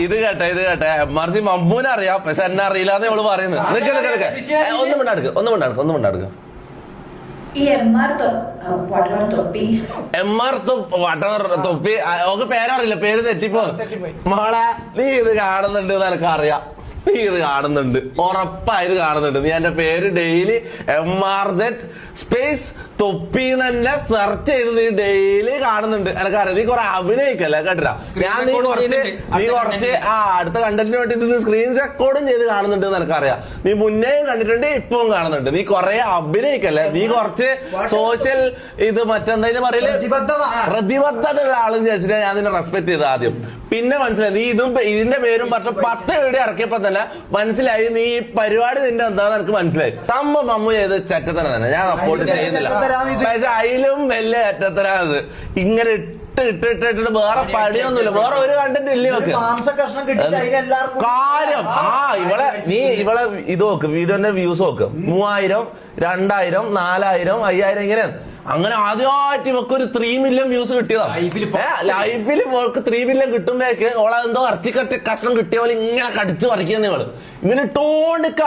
ഇത് കേട്ടെ മറിച്ച് മമ്മൂനെ അറിയാം, പക്ഷെ എന്നെ അറിയില്ലാന്ന് നമ്മള് പറയുന്നത്. ഒന്നും കൊണ്ടാടുക തൊപ്പി ഒക്കെ പേരറിയില്ല, പേര് തെറ്റിപ്പോ. മോളെ നീ ഇത് കാണുന്നുണ്ട് നിനക്ക് അറിയാം, നീ ഇത് കാണുന്നുണ്ട്, ഉറപ്പായിട്ട് കാണുന്നുണ്ട്. നീ എന്റെ പേര് ഡെയിലി MRZ സ്പേസ് തൊപ്പി തന്നെ സെർച്ച് ചെയ്ത് നീ ഡെയിലി കാണുന്നുണ്ട്. എനിക്കറിയാം നീ കുറെ അഭിനയിക്കല്ലേ, കേട്ടില്ല ഞാൻ. നീ കുറച്ച് അടുത്ത കണ്ടന്റിന് വേണ്ടി നീ സ്ക്രീൻ റെക്കോർഡും ചെയ്ത് കാണുന്നുണ്ട് എനിക്കറിയാം. നീ മുന്നേയും കണ്ടിട്ടുണ്ട്, ഇപ്പവും കാണുന്നുണ്ട്. നീ കുറെ അഭിനയിക്കല്ലേ, നീ കുറച്ച് സോഷ്യൽ ഇത് മറ്റെന്തായാലും പറയില്ല പ്രതിബദ്ധതയുള്ള ആളെന്ന് ചോദിച്ചിട്ട് ഞാൻ നിന്നെ റെസ്പെക്ട് ചെയ്ത് ആദ്യം. പിന്നെ മനസ്സിലായി നീ ഇതിന്റെ പേരും പറഞ്ഞ 10 വീഡിയോ ഇറക്കിയപ്പോ തന്നെ മനസ്സിലായി നീ ഈ പരിപാടി നിന്റെ എന്താന്ന് എനിക്ക് മനസ്സിലായി. മമ്മു ചെയ്ത് ചെറ്റത്തന തന്നെ, ഞാൻ സപ്പോർട്ട് ചെയ്യുന്നില്ല. പക്ഷെ അതിലും വലിയ ചെറ്റത്തനാത് ഇങ്ങനെ ഇട്ടിട്ട് വേറെ പണിയൊന്നുമില്ല, വേറെ ഒരു കണ്ടന്റ് ഇല്ല നോക്ക് കാര്യം. ഇവളെ ഇത് നോക്ക്, വീഡിയോന്റെ വ്യൂസ് നോക്ക്, 3000, 2000, 4000, 5000 ഇങ്ങനെ. അങ്ങനെ ആദ്യമായിട്ട് ഇവക്ക് ഒരു 3 മില്യൺ വ്യൂസ് കിട്ടിയതാണ് ലൈഫിൽ. ഇവൾക്ക് 3 മില്യൺ കിട്ടുമ്പോഴേക്ക് ഓളെ എന്തോ ഇറച്ചിക്കട്ടി കഷ്ണം കിട്ടിയ പോലെ ഇങ്ങനെ കടിച്ചു പറിക്കുന്ന ഇവള് ഇങ്ങനെ ഇട്ടോണ്ടിക്ക.